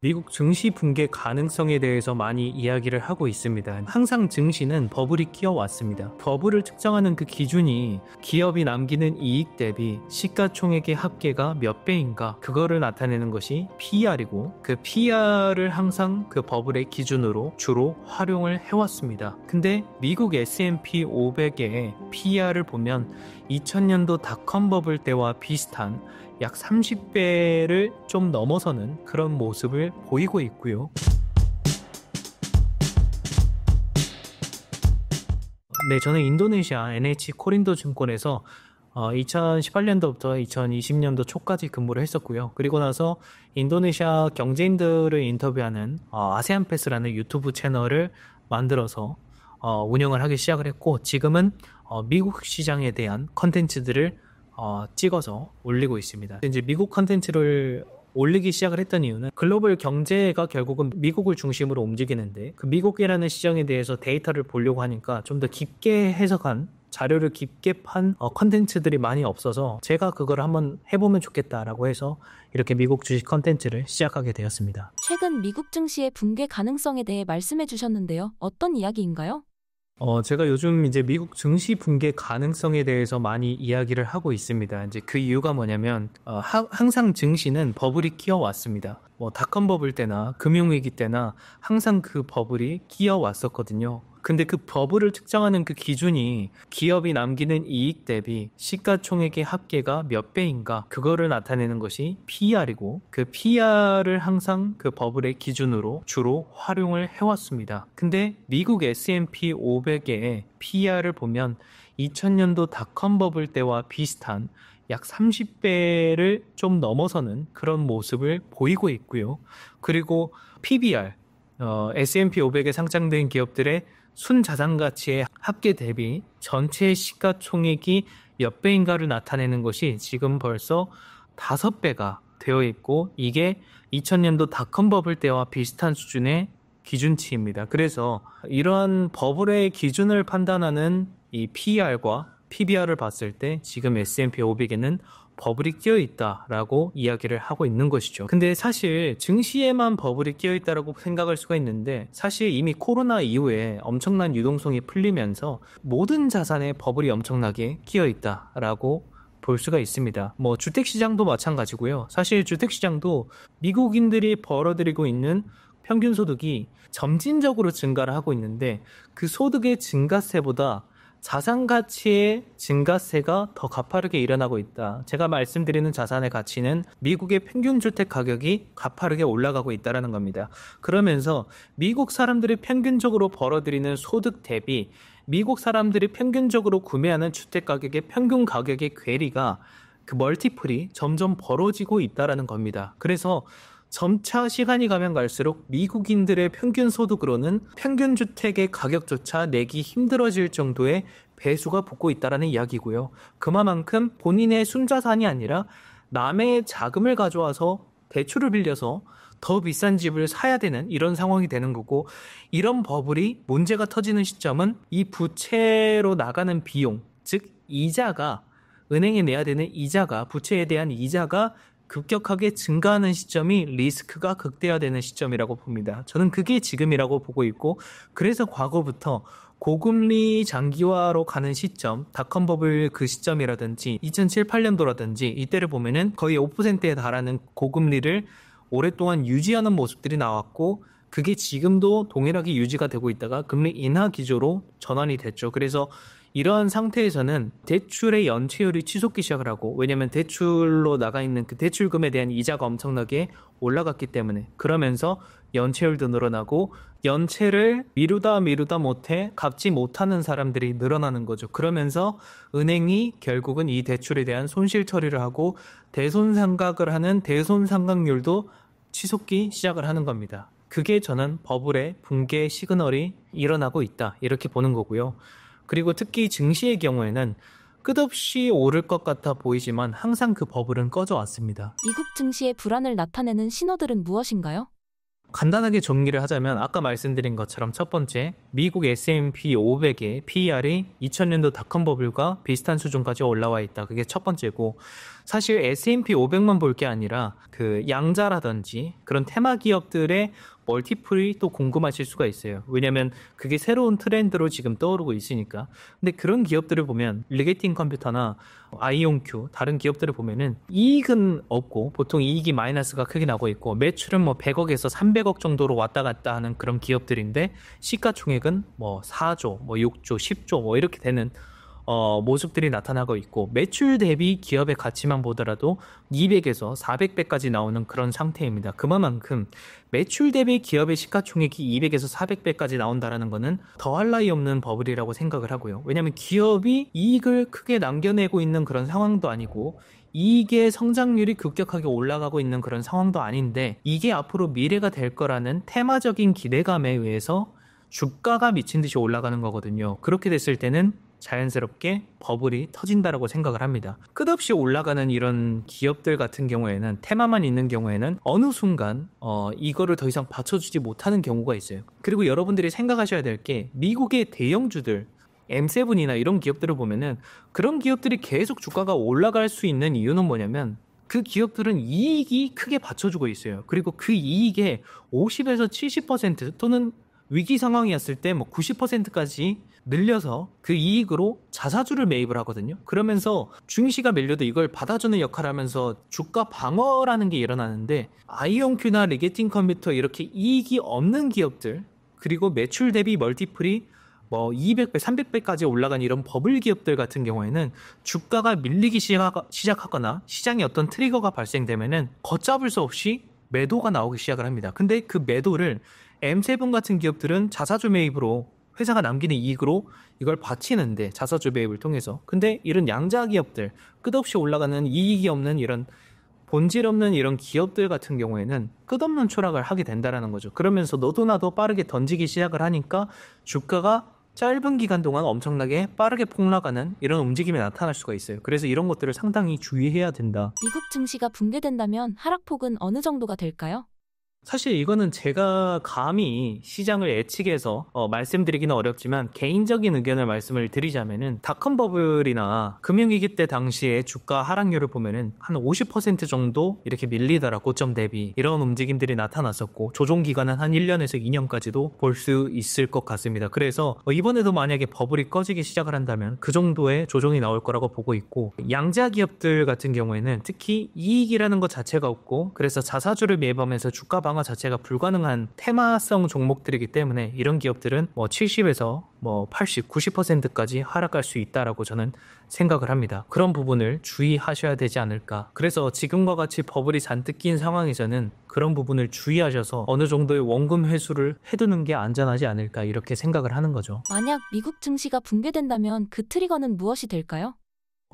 미국 증시 붕괴 가능성에 대해서 많이 이야기를 하고 있습니다. 항상 증시는 버블이 끼어왔습니다. 버블을 측정하는 그 기준이 기업이 남기는 이익 대비 시가총액의 합계가 몇 배인가, 그거를 나타내는 것이 PER이고, 그 PER을 항상 그 버블의 기준으로 주로 활용을 해왔습니다. 근데 미국 S&P 500의 PER을 보면 2000년도 닷컴 버블 때와 비슷한 약 30배를 좀 넘어서는 그런 모습을 보이고 있고요. 네, 저는 인도네시아 NH 코린도 증권에서 2018년도부터 2020년도 초까지 근무를 했었고요. 그리고 나서 인도네시아 경제인들을 인터뷰하는 아세안 패스라는 유튜브 채널을 만들어서 운영을 하기 시작을 했고, 지금은 미국 시장에 대한 컨텐츠들을 찍어서 올리고 있습니다. 이제 미국 컨텐츠를 올리기 시작을 했던 이유는 글로벌 경제가 결국은 미국을 중심으로 움직이는데, 그 미국이라는 시장에 대해서 데이터를 보려고 하니까 좀 더 깊게 해석한, 자료를 깊게 판 컨텐츠들이 많이 없어서 제가 그걸 한번 해보면 좋겠다라고 해서 이렇게 미국 주식 컨텐츠를 시작하게 되었습니다. 최근 미국 증시의 붕괴 가능성에 대해 말씀해 주셨는데요. 어떤 이야기인가요? 제가 요즘 이제 미국 증시 붕괴 가능성에 대해서 많이 이야기를 하고 있습니다. 이제 그 이유가 뭐냐면, 항상 증시는 버블이 끼어왔습니다. 닷컴 버블 때나 금융위기 때나 항상 그 버블이 끼어왔었거든요. 근데 그 버블을 측정하는 그 기준이 기업이 남기는 이익 대비 시가총액의 합계가 몇 배인가, 그거를 나타내는 것이 PER이고, 그 PER을 항상 그 버블의 기준으로 주로 활용을 해왔습니다. 근데 미국 S&P 500의 PER을 보면 2000년도 닷컴 버블 때와 비슷한 약 30배를 좀 넘어서는 그런 모습을 보이고 있고요. 그리고 PBR, S&P 500에 상장된 기업들의 순자산가치의 합계 대비 전체 시가총액이 몇 배인가를 나타내는 것이 지금 벌써 5배가 되어 있고, 이게 2000년도 닷컴 버블 때와 비슷한 수준의 기준치입니다. 그래서 이러한 버블의 기준을 판단하는 이 PER과 PBR을 봤을 때 지금 S&P 500에는 버블이 끼어있다라고 이야기를 하고 있는 것이죠. 근데 사실 증시에만 버블이 끼어있다라고 생각할 수가 있는데, 사실 이미 코로나 이후에 엄청난 유동성이 풀리면서 모든 자산에 버블이 엄청나게 끼어있다라고 볼 수가 있습니다. 주택시장도 마찬가지고요. 사실 주택시장도 미국인들이 벌어들이고 있는 평균 소득이 점진적으로 증가를 하고 있는데, 그 소득의 증가세보다 자산 가치의 증가세가 더 가파르게 일어나고 있다. 제가 말씀드리는 자산의 가치는 미국의 평균 주택 가격이 가파르게 올라가고 있다는 겁니다. 그러면서 미국 사람들이 평균적으로 벌어들이는 소득 대비 미국 사람들이 평균적으로 구매하는 주택 가격의 평균 가격의 괴리가, 그 멀티플이 점점 벌어지고 있다는 겁니다. 그래서 점차 시간이 가면 갈수록 미국인들의 평균 소득으로는 평균 주택의 가격조차 내기 힘들어질 정도의 배수가 붙고 있다는 이야기고요. 그만큼 본인의 순자산이 아니라 남의 자금을 가져와서 대출을 빌려서 더 비싼 집을 사야 되는 이런 상황이 되는 거고, 이런 버블이 문제가 터지는 시점은 이 부채로 나가는 비용, 즉 이자가, 은행에 내야 되는 이자가, 부채에 대한 이자가 급격하게 증가하는 시점이 리스크가 극대화되는 시점이라고 봅니다. 저는 그게 지금이라고 보고 있고, 그래서 과거부터 고금리 장기화로 가는 시점, 닷컴 버블 그 시점이라든지 2007, 8년도라든지 이때를 보면은 거의 5%에 달하는 고금리를 오랫동안 유지하는 모습들이 나왔고, 그게 지금도 동일하게 유지가 되고 있다가 금리 인하 기조로 전환이 됐죠. 그래서 이러한 상태에서는 대출의 연체율이 치솟기 시작을 하고, 왜냐면 대출로 나가 있는 그 대출금에 대한 이자가 엄청나게 올라갔기 때문에, 그러면서 연체율도 늘어나고, 연체를 미루다 못해 갚지 못하는 사람들이 늘어나는 거죠. 그러면서 은행이 결국은 이 대출에 대한 손실 처리를 하고 대손상각을 하는 대손상각률도 치솟기 시작을 하는 겁니다. 그게 저는 버블의 붕괴 시그널이 일어나고 있다, 이렇게 보는 거고요. 그리고 특히 증시의 경우에는 끝없이 오를 것 같아 보이지만 항상 그 버블은 꺼져 왔습니다. 미국 증시의 불안을 나타내는 신호들은 무엇인가요? 간단하게 정리를 하자면, 아까 말씀드린 것처럼 첫 번째, 미국 S&P 500의 PER이 2000년도 닷컴 버블과 비슷한 수준까지 올라와 있다. 그게 첫 번째고, 사실 S&P 500만 볼 게 아니라 그 양자라든지 그런 테마 기업들의 멀티플이 또 궁금하실 수가 있어요. 왜냐면 그게 새로운 트렌드로 지금 떠오르고 있으니까. 근데 그런 기업들을 보면 리게팅 컴퓨터나 아이온큐 다른 기업들을 보면은 이익은 없고 보통 이익이 마이너스가 크게 나고 있고 매출은 뭐 100억에서 300억 정도로 왔다 갔다 하는 그런 기업들인데 시가총액은 뭐 4조, 뭐 6조, 10조 뭐 이렇게 되는 모습들이 나타나고 있고 매출 대비 기업의 가치만 보더라도 200에서 400배까지 나오는 그런 상태입니다. 그만큼 매출 대비 기업의 시가총액이 200에서 400배까지 나온다는 것은 더할 나위 없는 버블이라고 생각을 하고요. 왜냐하면 기업이 이익을 크게 남겨내고 있는 그런 상황도 아니고 이익의 성장률이 급격하게 올라가고 있는 그런 상황도 아닌데 이게 앞으로 미래가 될 거라는 테마적인 기대감에 의해서 주가가 미친 듯이 올라가는 거거든요. 그렇게 됐을 때는 자연스럽게 버블이 터진다라고 생각을 합니다. 끝없이 올라가는 이런 기업들 같은 경우에는 테마만 있는 경우에는 어느 순간 이거를 더 이상 받쳐주지 못하는 경우가 있어요. 그리고 여러분들이 생각하셔야 될 게 미국의 대형주들 M7이나 이런 기업들을 보면은 그런 기업들이 계속 주가가 올라갈 수 있는 이유는 뭐냐면 그 기업들은 이익이 크게 받쳐주고 있어요. 그리고 그 이익의 50에서 70% 또는 위기 상황이었을 때 뭐 90%까지 늘려서 그 이익으로 자사주를 매입을 하거든요. 그러면서 증시가 밀려도 이걸 받아주는 역할을 하면서 주가 방어라는 게 일어나는데 아이온큐나 리게팅 컴퓨터 이렇게 이익이 없는 기업들 그리고 매출 대비 멀티플이 뭐 200배, 300배까지 올라간 이런 버블 기업들 같은 경우에는 주가가 밀리기 시작하거나 시장에 어떤 트리거가 발생되면은 걷잡을 수 없이 매도가 나오기 시작을 합니다. 근데 그 매도를 M7 같은 기업들은 자사주 매입으로 회사가 남기는 이익으로 이걸 바치는데 자사주 매입을 통해서 근데 이런 양자 기업들 끝없이 올라가는 이익이 없는 이런 본질 없는 이런 기업들 같은 경우에는 끝없는 추락을 하게 된다는 거죠. 그러면서 너도 나도 빠르게 던지기 시작을 하니까 주가가 짧은 기간 동안 엄청나게 빠르게 폭락하는 이런 움직임이 나타날 수가 있어요. 그래서 이런 것들을 상당히 주의해야 된다. 미국 증시가 붕괴된다면 하락폭은 어느 정도가 될까요? 사실 이거는 제가 감히 시장을 예측해서 말씀드리기는 어렵지만 개인적인 의견을 말씀을 드리자면은 닷컴 버블이나 금융위기 때 당시에 주가 하락률을 보면은 한 50% 정도 이렇게 밀리더라 고점 대비 이런 움직임들이 나타났었고 조정 기간은 한 1년에서 2년까지도 볼 수 있을 것 같습니다. 그래서 이번에도 만약에 버블이 꺼지기 시작을 한다면 그 정도의 조정이 나올 거라고 보고 있고 양자 기업들 같은 경우에는 특히 이익이라는 것 자체가 없고 그래서 자사주를 매입하면서 주가 방어 자체가 불가능한 테마성 종목들이기 때문에 이런 기업들은 뭐 70에서 뭐 80, 90%까지 하락할 수 있다라고 저는 생각을 합니다. 그런 부분을 주의하셔야 되지 않을까. 그래서 지금과 같이 버블이 잔뜩 낀 상황에서는 그런 부분을 주의하셔서 어느 정도의 원금 회수를 해두는 게 안전하지 않을까 이렇게 생각을 하는 거죠. 만약 미국 증시가 붕괴된다면 그 트리거는 무엇이 될까요?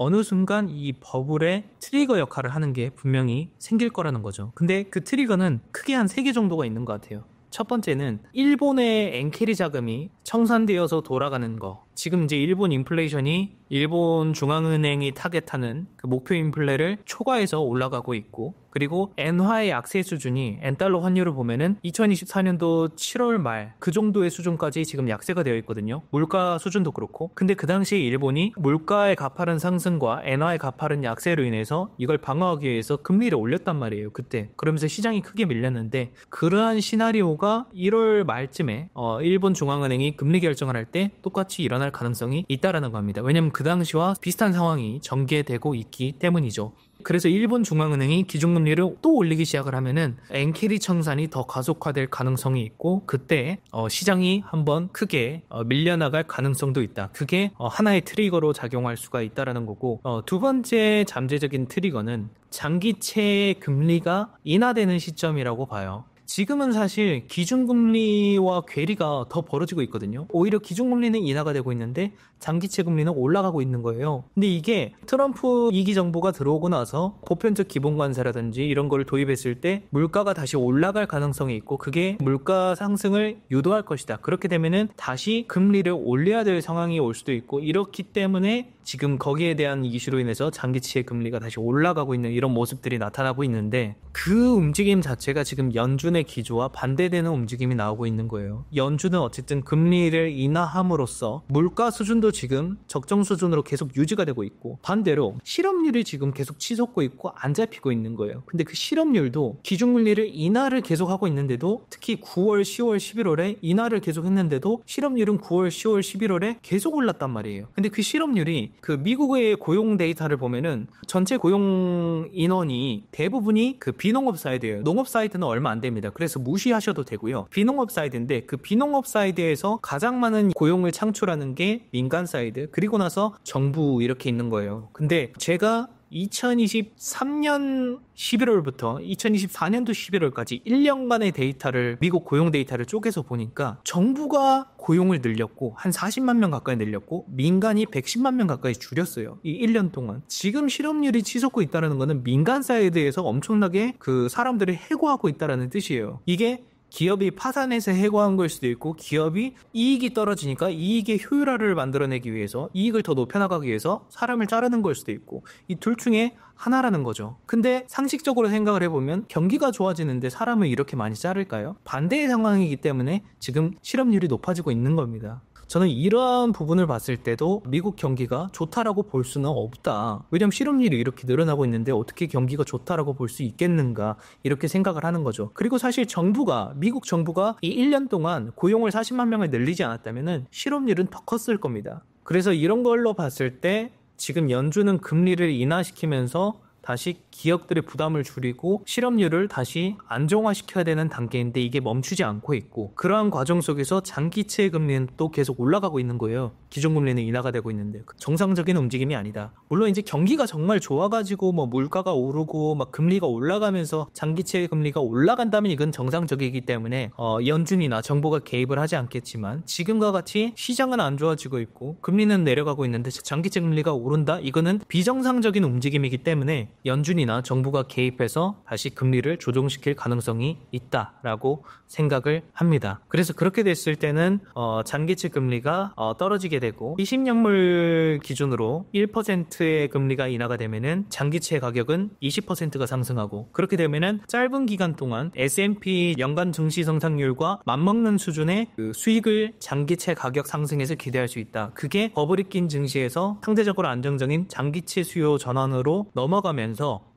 어느 순간 이 버블의 트리거 역할을 하는 게 분명히 생길 거라는 거죠. 근데 그 트리거는 크게 한 3개 정도가 있는 것 같아요. 첫 번째는 일본의 엔캐리 자금이 청산되어서 돌아가는 거. 지금 이제 일본 인플레이션이 일본 중앙은행이 타겟하는 그 목표 인플레를 초과해서 올라가고 있고 그리고 엔화의 약세 수준이 엔달러 환율을 보면은 2024년도 7월 말 그 정도의 수준까지 지금 약세가 되어 있거든요. 물가 수준도 그렇고 근데 그 당시에 일본이 물가의 가파른 상승과 엔화의 가파른 약세로 인해서 이걸 방어하기 위해서 금리를 올렸단 말이에요. 그때 그러면서 시장이 크게 밀렸는데 그러한 시나리오가 1월 말쯤에 일본 중앙은행이 금리 결정을 할 때 똑같이 일어날 가능성이 있다라는 겁니다. 왜냐면 그 당시와 비슷한 상황이 전개되고 있기 때문이죠. 그래서 일본 중앙은행이 기준금리를 또 올리기 시작을 하면은 엔캐리 청산이 더 가속화될 가능성이 있고 그때 시장이 한번 크게 밀려나갈 가능성도 있다. 그게 하나의 트리거로 작용할 수가 있다라는 거고 두 번째 잠재적인 트리거는 장기채 금리가 인하되는 시점이라고 봐요. 지금은 사실 기준금리와 괴리가 더 벌어지고 있거든요. 오히려 기준금리는 인하가 되고 있는데 장기채 금리는 올라가고 있는 거예요. 근데 이게 트럼프 2기 정부가 들어오고 나서 보편적 기본관세라든지 이런 걸 도입했을 때 물가가 다시 올라갈 가능성이 있고 그게 물가 상승을 유도할 것이다. 그렇게 되면은 다시 금리를 올려야 될 상황이 올 수도 있고 이렇기 때문에 지금 거기에 대한 이슈로 인해서 장기채 금리가 다시 올라가고 있는 이런 모습들이 나타나고 있는데 그 움직임 자체가 지금 연준의 기조와 반대되는 움직임이 나오고 있는 거예요. 연준은 어쨌든 금리를 인하함으로써 물가 수준도 지금 적정 수준으로 계속 유지가 되고 있고 반대로 실업률이 지금 계속 치솟고 있고 안 잡히고 있는 거예요. 근데 그 실업률도 기준금리를 인하를 계속하고 있는데도 특히 9월, 10월, 11월에 인하를 계속 했는데도 실업률은 9월, 10월, 11월에 계속 올랐단 말이에요. 근데 그 실업률이 그 미국의 고용 데이터를 보면은 전체 고용 인원이 대부분이 그 비농업 사이드예요. 농업 사이드는 얼마 안 됩니다. 그래서 무시하셔도 되고요. 비농업 사이드인데 그 비농업 사이드에서 가장 많은 고용을 창출하는 게 민간 사이드 그리고 나서 정부 이렇게 있는 거예요. 근데 제가 2023년 11월부터 2024년도 11월까지 1년간의 데이터를 미국 고용 데이터를 쪼개서 보니까 정부가 고용을 늘렸고 한 40만 명 가까이 늘렸고 민간이 110만 명 가까이 줄였어요. 이 1년 동안. 지금 실업률이 치솟고 있다는 거는 민간 사이드에서 엄청나게 그 사람들을 해고하고 있다는 뜻이에요. 이게 기업이 파산해서 해고한 걸 수도 있고 기업이 이익이 떨어지니까 이익의 효율화를 만들어내기 위해서 이익을 더 높여나가기 위해서 사람을 자르는 걸 수도 있고 이 둘 중에 하나라는 거죠. 근데 상식적으로 생각을 해보면 경기가 좋아지는데 사람을 이렇게 많이 자를까요? 반대의 상황이기 때문에 지금 실업률이 높아지고 있는 겁니다. 저는 이러한 부분을 봤을 때도 미국 경기가 좋다라고 볼 수는 없다. 왜냐하면 실업률이 이렇게 늘어나고 있는데 어떻게 경기가 좋다라고 볼 수 있겠는가 이렇게 생각을 하는 거죠. 그리고 사실 미국 정부가 이 1년 동안 고용을 40만 명을 늘리지 않았다면 실업률은 더 컸을 겁니다. 그래서 이런 걸로 봤을 때 지금 연준은 금리를 인하시키면서 다시 기업들의 부담을 줄이고 실업률을 다시 안정화시켜야 되는 단계인데 이게 멈추지 않고 있고 그러한 과정 속에서 장기채 금리는 또 계속 올라가고 있는 거예요. 기존금리는 인하가 되고 있는데 정상적인 움직임이 아니다. 물론 이제 경기가 정말 좋아가지고 뭐 물가가 오르고 막 금리가 올라가면서 장기채 금리가 올라간다면 이건 정상적이기 때문에 연준이나 정부가 개입을 하지 않겠지만 지금과 같이 시장은 안 좋아지고 있고 금리는 내려가고 있는데 장기채 금리가 오른다? 이거는 비정상적인 움직임이기 때문에 연준이나 정부가 개입해서 다시 금리를 조정시킬 가능성이 있다라고 생각을 합니다. 그래서 그렇게 됐을 때는 장기채 금리가 떨어지게 되고 20년물 기준으로 1%의 금리가 인하가 되면은 장기채 가격은 20%가 상승하고 그렇게 되면은 짧은 기간 동안 S&P 연간 증시 성장률과 맞먹는 수준의 그 수익을 장기채 가격 상승에서 기대할 수 있다. 그게 버블이 낀 증시에서 상대적으로 안정적인 장기채 수요 전환으로 넘어가면서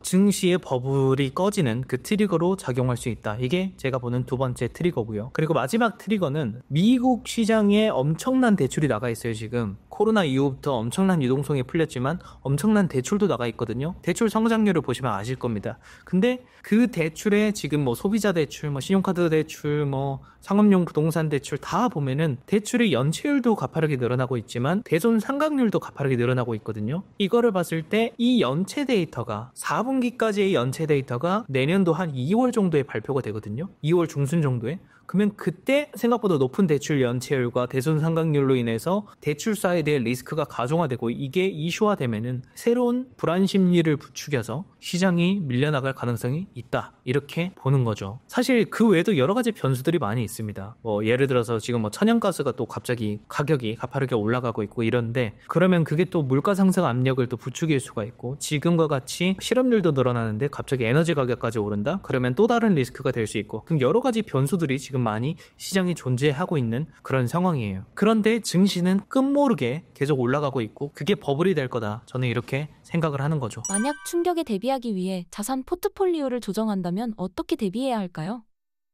증시의 버블이 꺼지는 그 트리거로 작용할 수 있다. 이게 제가 보는 두 번째 트리거고요. 그리고 마지막 트리거는 미국 시장에 엄청난 대출이 나가 있어요. 지금 코로나 이후부터 엄청난 유동성이 풀렸지만 엄청난 대출도 나가 있거든요. 대출 성장률을 보시면 아실 겁니다. 근데 그 대출에 지금 뭐 소비자 대출, 뭐 신용카드 대출, 뭐 상업용 부동산 대출 다 보면은 대출의 연체율도 가파르게 늘어나고 있지만 대손 상각률도 가파르게 늘어나고 있거든요. 이거를 봤을 때 이 연체 데이터가 4분기까지의 연체 데이터가 내년도 한 2월 정도에 발표가 되거든요. 2월 중순 정도에. 그러면 그때 생각보다 높은 대출 연체율과 대손 상각률로 인해서 대출사에 대한 리스크가 가중화되고 이게 이슈화되면은 새로운 불안 심리를 부추겨서 시장이 밀려나갈 가능성이 있다. 이렇게 보는 거죠. 사실 그 외에도 여러 가지 변수들이 많이 있습니다. 뭐 예를 들어서 지금 뭐 천연가스가 또 갑자기 가격이 가파르게 올라가고 있고 이런데 그러면 그게 또 물가 상승 압력을 또 부추길 수가 있고 지금과 같이 실업률도 늘어나는데 갑자기 에너지 가격까지 오른다? 그러면 또 다른 리스크가 될 수 있고 그럼 여러 가지 변수들이 지금 많이 시장이 존재하고 있는 그런 상황이에요. 그런데 증시는 끝모르게 계속 올라가고 있고 그게 버블이 될 거다. 저는 이렇게 생각을 하는 거죠. 만약 충격에 대비하기 위해 자산 포트폴리오를 조정한다면 어떻게 대비해야 할까요?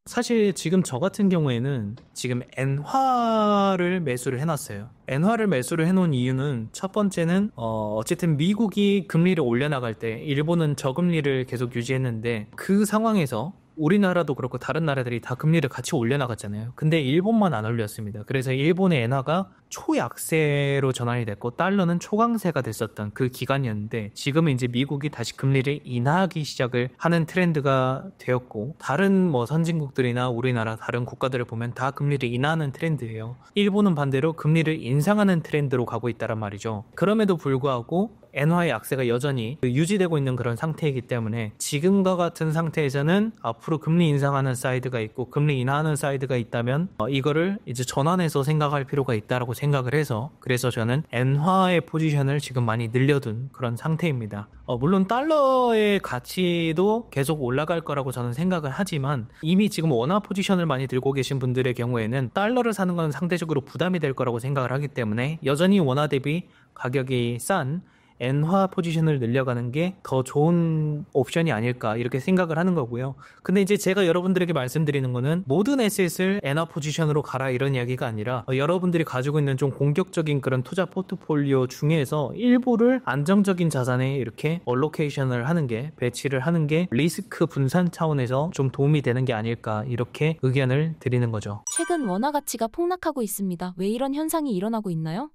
사실 지금 저 같은 경우에는 지금 엔화를 매수를 해놨어요. 엔화를 매수를 해놓은 이유는 첫 번째는 어쨌든 미국이 금리를 올려나갈 때 일본은 저금리를 계속 유지했는데 그 상황에서 우리나라도 그렇고 다른 나라들이 다 금리를 같이 올려나갔잖아요. 근데 일본만 안 올렸습니다. 그래서 일본의 엔화가 초약세로 전환이 됐고 달러는 초강세가 됐었던 그 기간이었는데 지금은 이제 미국이 다시 금리를 인하하기 시작을 하는 트렌드가 되었고 다른 뭐 선진국들이나 우리나라 다른 국가들을 보면 다 금리를 인하하는 트렌드예요. 일본은 반대로 금리를 인상하는 트렌드로 가고 있다란 말이죠. 그럼에도 불구하고 엔화의 약세가 여전히 유지되고 있는 그런 상태이기 때문에 지금과 같은 상태에서는 앞으로 금리 인상하는 사이드가 있고 금리 인하하는 사이드가 있다면 이거를 이제 전환해서 생각할 필요가 있다라고 생각을 해서 그래서 저는 엔화의 포지션을 지금 많이 늘려둔 그런 상태입니다. 물론 달러의 가치도 계속 올라갈 거라고 저는 생각을 하지만 이미 지금 원화 포지션을 많이 들고 계신 분들의 경우에는 달러를 사는 건 상대적으로 부담이 될 거라고 생각을 하기 때문에 여전히 원화 대비 가격이 싼 엔화 포지션을 늘려가는 게 더 좋은 옵션이 아닐까 이렇게 생각을 하는 거고요. 근데 이제 제가 여러분들에게 말씀드리는 거는 모든 에셋을 엔화 포지션으로 가라 이런 이야기가 아니라 여러분들이 가지고 있는 좀 공격적인 그런 투자 포트폴리오 중에서 일부를 안정적인 자산에 이렇게 얼로케이션을 하는 게 배치를 하는 게 리스크 분산 차원에서 좀 도움이 되는 게 아닐까 이렇게 의견을 드리는 거죠. 최근 원화 가치가 폭락하고 있습니다. 왜 이런 현상이 일어나고 있나요?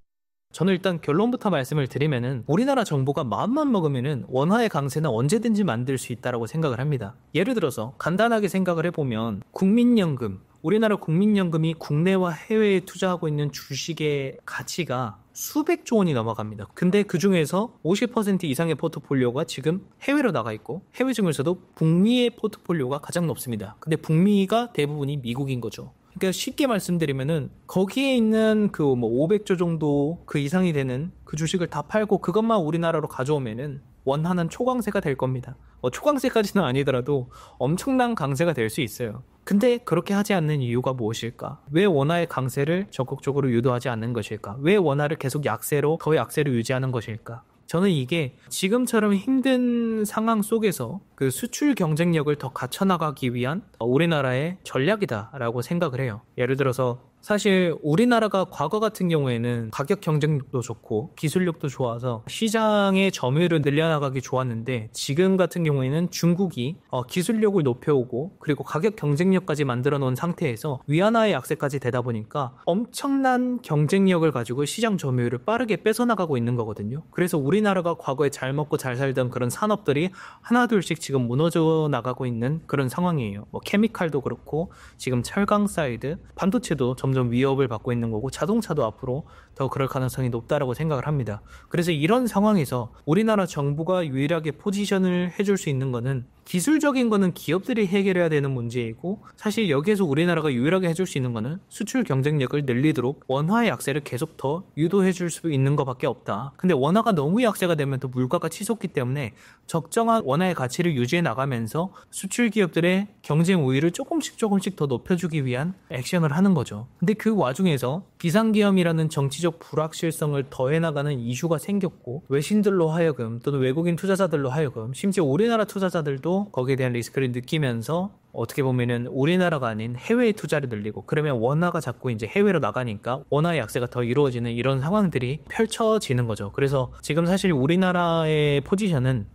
저는 일단 결론부터 말씀을 드리면은 우리나라 정부가 마음만 먹으면은 원화의 강세는 언제든지 만들 수 있다라고 생각을 합니다. 예를 들어서 간단하게 생각을 해보면 국민연금, 우리나라 국민연금이 국내와 해외에 투자하고 있는 주식의 가치가 수백조 원이 넘어갑니다. 근데 그 중에서 50% 이상의 포트폴리오가 지금 해외로 나가 있고 해외 중에서도 북미의 포트폴리오가 가장 높습니다. 근데 북미가 대부분이 미국인 거죠. 그러니까 쉽게 말씀드리면은 거기에 있는 그 500조 정도 그 이상이 되는 그 주식을 다 팔고 그것만 우리나라로 가져오면은 원하는 초강세가 될 겁니다. 초강세까지는 아니더라도 엄청난 강세가 될 수 있어요. 근데 그렇게 하지 않는 이유가 무엇일까? 왜 원화의 강세를 적극적으로 유도하지 않는 것일까? 왜 원화를 계속 더 약세로 유지하는 것일까? 저는 이게 지금처럼 힘든 상황 속에서 그 수출 경쟁력을 더 갖춰나가기 위한 우리나라의 전략이다라고 생각을 해요. 예를 들어서 사실 우리나라가 과거 같은 경우에는 가격 경쟁력도 좋고 기술력도 좋아서 시장의 점유율을 늘려나가기 좋았는데 지금 같은 경우에는 중국이 기술력을 높여오고 그리고 가격 경쟁력까지 만들어 놓은 상태에서 위안화의 약세까지 되다 보니까 엄청난 경쟁력을 가지고 시장 점유율을 빠르게 뺏어나가고 있는 거거든요. 그래서 우리나라가 과거에 잘 먹고 잘 살던 그런 산업들이 하나둘씩 지금 무너져 나가고 있는 그런 상황이에요. 케미칼도 그렇고 지금 철강 사이드, 반도체도 점점 위협을 받고 있는 거고 자동차도 앞으로 더 그럴 가능성이 높다라고 생각을 합니다. 그래서 이런 상황에서 우리나라 정부가 유일하게 포지션을 해줄 수 있는 거는 기술적인 거는 기업들이 해결해야 되는 문제이고 사실 여기에서 우리나라가 유일하게 해줄 수 있는 거는 수출 경쟁력을 늘리도록 원화의 약세를 계속 더 유도해줄 수 있는 것밖에 없다. 근데 원화가 너무 약세가 되면 또 물가가 치솟기 때문에 적정한 원화의 가치를 유지해 나가면서 수출 기업들의 경쟁 우위를 조금씩 더 높여주기 위한 액션을 하는 거죠. 근데 그 와중에서 비상계엄이라는 정치적 불확실성을 더해나가는 이슈가 생겼고 외신들로 하여금 또는 외국인 투자자들로 하여금 심지어 우리나라 투자자들도 거기에 대한 리스크를 느끼면서 어떻게 보면은 우리나라가 아닌 해외에 투자를 늘리고 그러면 원화가 자꾸 이제 해외로 나가니까 원화의 약세가 더 이루어지는 이런 상황들이 펼쳐지는 거죠. 그래서 지금 사실 우리나라의 포지션은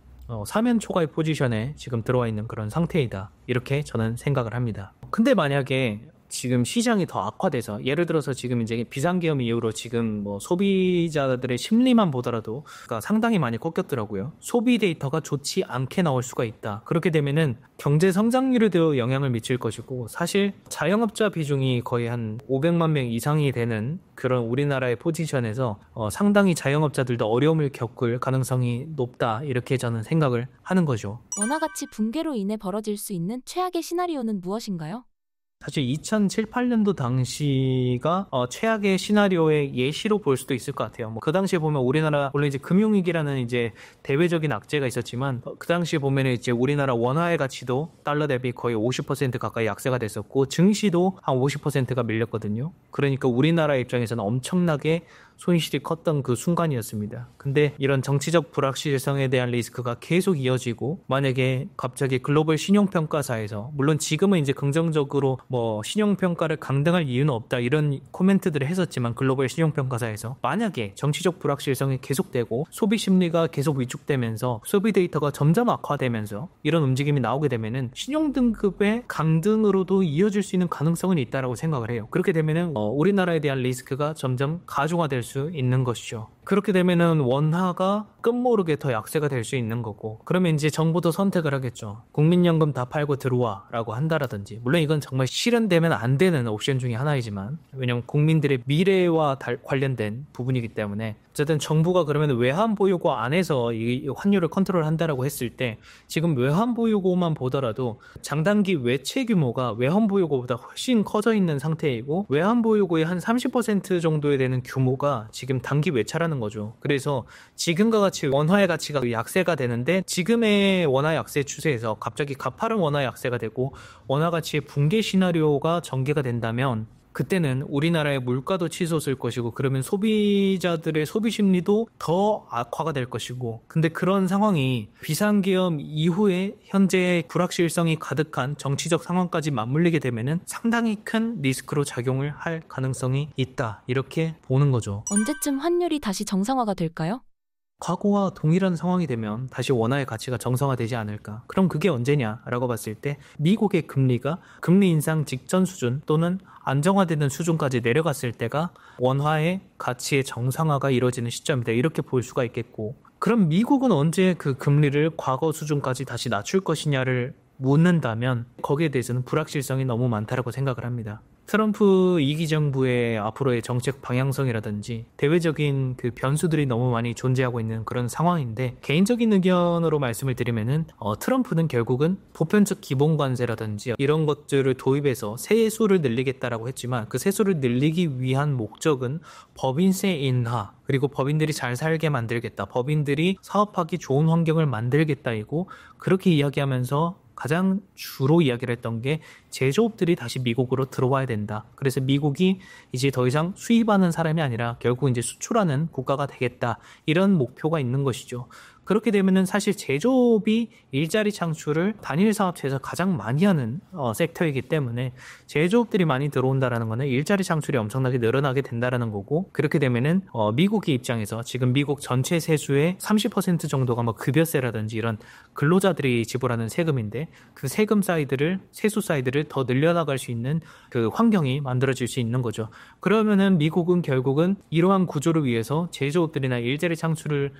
사면 초과의 포지션에 지금 들어와 있는 그런 상태이다. 이렇게 저는 생각을 합니다. 근데 만약에 지금 시장이 더 악화돼서 예를 들어서 지금 이제 비상계엄 이후로 지금 소비자들의 심리만 보더라도 그러니까 상당히 많이 꺾였더라고요. 소비 데이터가 좋지 않게 나올 수가 있다. 그렇게 되면은 경제 성장률에도 영향을 미칠 것이고 사실 자영업자 비중이 거의 한 500만 명 이상이 되는 그런 우리나라의 포지션에서 상당히 자영업자들도 어려움을 겪을 가능성이 높다. 이렇게 저는 생각을 하는 거죠. 원화 가치 붕괴로 인해 벌어질 수 있는 최악의 시나리오는 무엇인가요? 사실 2007, 8년도 당시가 최악의 시나리오의 예시로 볼 수도 있을 것 같아요. 그 당시에 보면 우리나라 원래 이제 금융위기라는 이제 대외적인 악재가 있었지만 그 당시에 보면 이제 우리나라 원화의 가치도 달러 대비 거의 50% 가까이 약세가 됐었고 증시도 한 50%가 밀렸거든요. 그러니까 우리나라 입장에서는 엄청나게 손실이 컸던 그 순간이었습니다. 근데 이런 정치적 불확실성에 대한 리스크가 계속 이어지고 만약에 갑자기 글로벌 신용평가사에서 물론 지금은 이제 긍정적으로 신용평가를 강등할 이유는 없다 이런 코멘트들을 했었지만 글로벌 신용평가사에서 만약에 정치적 불확실성이 계속되고 소비 심리가 계속 위축되면서 소비 데이터가 점점 악화되면서 이런 움직임이 나오게 되면은 신용등급의 강등으로도 이어질 수 있는 가능성은 있다라고 생각을 해요. 그렇게 되면은 우리나라에 대한 리스크가 점점 가중화될 수 있는 것이죠. 그렇게 되면은 원화가 끝모르게 더 약세가 될 수 있는 거고, 그러면 이제 정부도 선택을 하겠죠. 국민연금 다 팔고 들어와 라고 한다라든지. 물론 이건 정말 실현되면 안 되는 옵션 중에 하나이지만, 왜냐면 국민들의 미래와 관련된 부분이기 때문에, 어쨌든 정부가 그러면 외환보유고 안에서 이 환율을 컨트롤한다라고 했을 때, 지금 외환보유고만 보더라도 장단기 외채 규모가 외환보유고보다 훨씬 커져 있는 상태이고, 외환보유고의 한 30% 정도에 되는 규모가 지금 단기 외차라는 거죠. 그래서 지금과 같이 원화의 가치가 약세가 되는데, 지금의 원화 약세 추세에서 갑자기 가파른 원화 약세가 되고 원화 가치의 붕괴 시나리오가 전개가 된다면, 그때는 우리나라의 물가도 치솟을 것이고, 그러면 소비자들의 소비 심리도 더 악화가 될 것이고, 근데 그런 상황이 비상계엄 이후에 현재의 불확실성이 가득한 정치적 상황까지 맞물리게 되면은 상당히 큰 리스크로 작용을 할 가능성이 있다, 이렇게 보는 거죠. 언제쯤 환율이 다시 정상화가 될까요? 과거와 동일한 상황이 되면 다시 원화의 가치가 정상화되지 않을까? 그럼 그게 언제냐라고 봤을 때, 미국의 금리가 금리 인상 직전 수준 또는 안정화되는 수준까지 내려갔을 때가 원화의 가치의 정상화가 이루어지는 시점이다, 이렇게 볼 수가 있겠고, 그럼 미국은 언제 그 금리를 과거 수준까지 다시 낮출 것이냐를 묻는다면 거기에 대해서는 불확실성이 너무 많다라고 생각을 합니다. 트럼프 2기 정부의 앞으로의 정책 방향성이라든지 대외적인 그 변수들이 너무 많이 존재하고 있는 그런 상황인데, 개인적인 의견으로 말씀을 드리면은 트럼프는 결국은 보편적 기본관세라든지 이런 것들을 도입해서 세수를 늘리겠다라고 했지만, 그 세수를 늘리기 위한 목적은 법인세 인하, 그리고 법인들이 잘 살게 만들겠다, 법인들이 사업하기 좋은 환경을 만들겠다이고, 그렇게 이야기하면서 가장 주로 이야기를 했던 게 제조업들이 다시 미국으로 들어와야 된다. 그래서 미국이 이제 더 이상 수입하는 사람이 아니라 결국 이제 수출하는 국가가 되겠다, 이런 목표가 있는 것이죠. 그렇게 되면은 사실 제조업이 일자리 창출을 단일 사업체에서 가장 많이 하는 섹터이기 때문에, 제조업들이 많이 들어온다라는 거는 일자리 창출이 엄청나게 늘어나게 된다라는 거고, 그렇게 되면은 미국의 입장에서 지금 미국 전체 세수의 30% 정도가 뭐 급여세라든지 이런 근로자들이 지불하는 세금인데, 그 세금 사이드를, 세수 사이드를 더 늘려나갈 수 있는 그 환경이 만들어질 수 있는 거죠. 그러면은 미국은 결국은 이러한 구조를 위해서 제조업들이나 일자리 창출을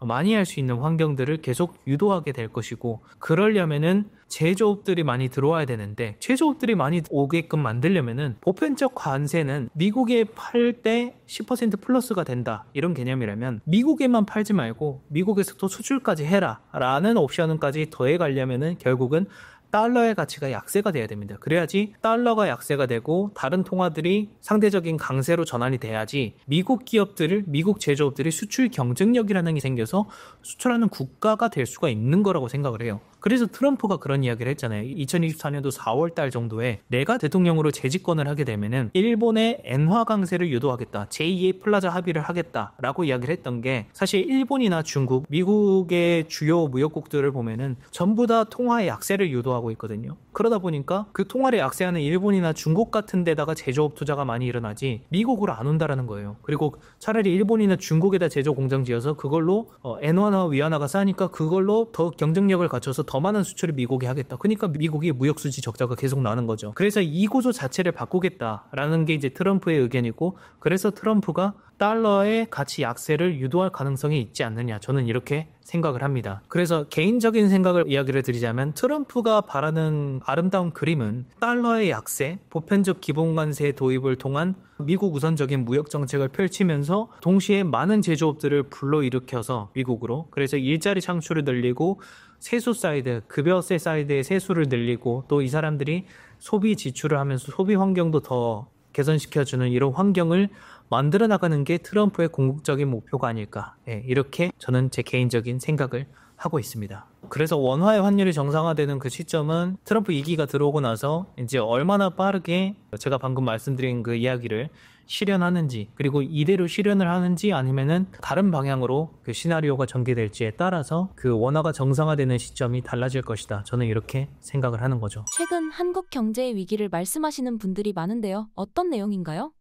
많이 할 수 있는 환경들을 계속 유도하게 될 것이고, 그러려면은 제조업들이 많이 들어와야 되는데, 제조업들이 많이 오게끔 만들려면은 보편적 관세는 미국에 팔 때 10% 플러스가 된다, 이런 개념이라면 미국에만 팔지 말고 미국에서 또 수출까지 해라 라는 옵션까지 더해 가려면은 결국은 달러의 가치가 약세가 돼야 됩니다. 그래야지 달러가 약세가 되고 다른 통화들이 상대적인 강세로 전환이 돼야지 미국 기업들을, 미국 제조업들이 수출 경쟁력이라는 게 생겨서 수출하는 국가가 될 수가 있는 거라고 생각을 해요. 그래서 트럼프가 그런 이야기를 했잖아요. 2024년도 4월 달 정도에 내가 대통령으로 재집권을 하게 되면은 일본의 엔화 강세를 유도하겠다, 제2의 플라자 합의를 하겠다라고 이야기를 했던 게, 사실 일본이나 중국, 미국의 주요 무역국들을 보면은 전부 다 통화의 약세를 유도하고 있거든요. 그러다 보니까 그 통화를 약세하는 일본이나 중국 같은 데다가 제조업 투자가 많이 일어나지 미국으로 안 온다라는 거예요. 그리고 차라리 일본이나 중국에다 제조 공장 지어서 그걸로 엔화나 위안화가 싸니까 그걸로 더 경쟁력을 갖춰서 더 많은 수출을 미국에 하겠다. 그러니까 미국이 무역수지 적자가 계속 나는 거죠. 그래서 이 구조 자체를 바꾸겠다라는 게 이제 트럼프의 의견이고, 그래서 트럼프가 달러의 가치 약세를 유도할 가능성이 있지 않느냐, 저는 이렇게 생각을 합니다. 그래서 개인적인 생각을 이야기를 드리자면, 트럼프가 바라는 아름다운 그림은 달러의 약세, 보편적 기본관세 도입을 통한 미국 우선적인 무역 정책을 펼치면서 동시에 많은 제조업들을 불러일으켜서 미국으로, 그래서 일자리 창출을 늘리고 세수 사이드, 급여세 사이드의 세수를 늘리고, 또 이 사람들이 소비 지출을 하면서 소비 환경도 더 개선시켜주는 이런 환경을 만들어 나가는 게 트럼프의 궁극적인 목표가 아닐까, 이렇게 저는 제 개인적인 생각을 하고 있습니다. 그래서 원화의 환율이 정상화되는 그 시점은 트럼프 2기가 들어오고 나서 이제 얼마나 빠르게 제가 방금 말씀드린 그 이야기를 실현하는지, 그리고 이대로 실현을 하는지 아니면은 다른 방향으로 그 시나리오가 전개될지에 따라서 그 원화가 정상화되는 시점이 달라질 것이다, 저는 이렇게 생각을 하는 거죠. 최근 한국 경제의 위기를 말씀하시는 분들이 많은데요. 어떤 내용인가요?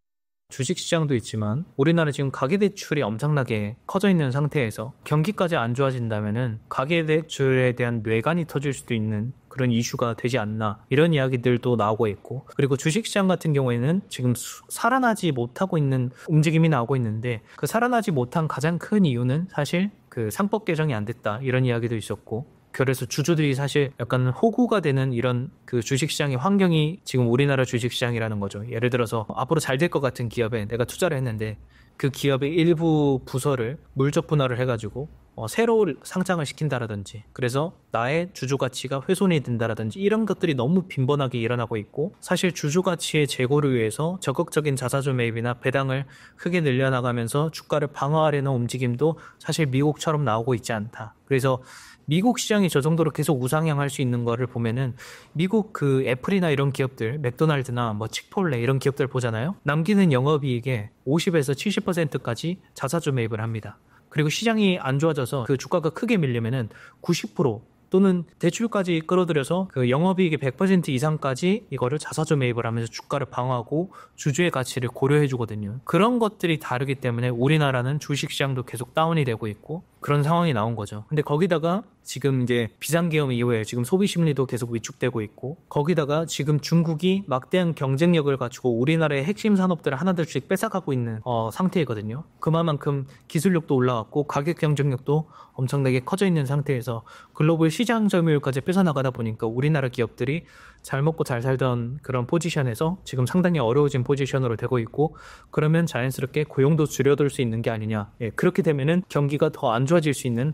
주식시장도 있지만 우리나라 지금 가계대출이 엄청나게 커져 있는 상태에서 경기까지 안 좋아진다면은 가계대출에 대한 뇌관이 터질 수도 있는 그런 이슈가 되지 않나 이런 이야기들도 나오고 있고, 그리고 주식시장 같은 경우에는 지금 살아나지 못하고 있는 움직임이 나오고 있는데, 그 살아나지 못한 가장 큰 이유는 사실 그 상법 개정이 안 됐다 이런 이야기도 있었고, 그래서 주주들이 사실 약간 호구가 되는 이런 그 주식시장의 환경이 지금 우리나라 주식시장이라는 거죠. 예를 들어서 앞으로 잘 될 것 같은 기업에 내가 투자를 했는데 그 기업의 일부 부서를 물적 분할을 해가지고 새로 상장을 시킨다라든지, 그래서 나의 주주 가치가 훼손이 된다라든지 이런 것들이 너무 빈번하게 일어나고 있고, 사실 주주 가치의 제고를 위해서 적극적인 자사주 매입이나 배당을 크게 늘려나가면서 주가를 방어하려는 움직임도 사실 미국처럼 나오고 있지 않다. 그래서 미국 시장이 저 정도로 계속 우상향할 수 있는 거를 보면은, 미국 그 애플이나 이런 기업들, 맥도날드나 뭐 치폴레 이런 기업들 보잖아요. 남기는 영업이익의 50에서 70%까지 자사주 매입을 합니다. 그리고 시장이 안 좋아져서 그 주가가 크게 밀리면은 90% 또는 대출까지 끌어들여서 그 영업이익의 100% 이상까지 이거를 자사주 매입을 하면서 주가를 방어하고 주주의 가치를 고려해 주거든요. 그런 것들이 다르기 때문에 우리나라는 주식시장도 계속 다운이 되고 있고 그런 상황이 나온 거죠. 근데 거기다가 지금 이제 비상계엄 이후에 지금 소비 심리도 계속 위축되고 있고, 거기다가 지금 중국이 막대한 경쟁력을 갖추고 우리나라의 핵심 산업들을 하나둘씩 뺏어가고 있는 상태이거든요. 그만큼 기술력도 올라왔고 가격 경쟁력도 엄청나게 커져 있는 상태에서 글로벌 시장 점유율까지 뺏어나가다 보니까 우리나라 기업들이 잘 먹고 잘 살던 그런 포지션에서 지금 상당히 어려워진 포지션으로 되고 있고, 그러면 자연스럽게 고용도 줄여들 수 있는 게 아니냐. 그렇게 되면은 경기가 더 안 좋아질 수 있는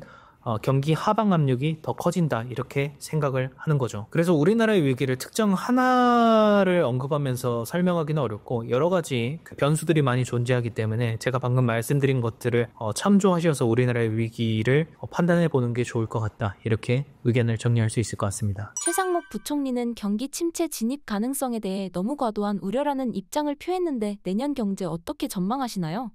경기 하방 압력이 더 커진다 이렇게 생각을 하는 거죠. 그래서 우리나라의 위기를 특정 하나를 언급하면서 설명하기는 어렵고 여러 가지 변수들이 많이 존재하기 때문에 제가 방금 말씀드린 것들을 참조하셔서 우리나라의 위기를 판단해 보는 게 좋을 것 같다, 이렇게 의견을 정리할 수 있을 것 같습니다. 최상목 부총리는 경기 침체 진입 가능성에 대해 너무 과도한 우려라는 입장을 표했는데 내년 경제 어떻게 전망하시나요?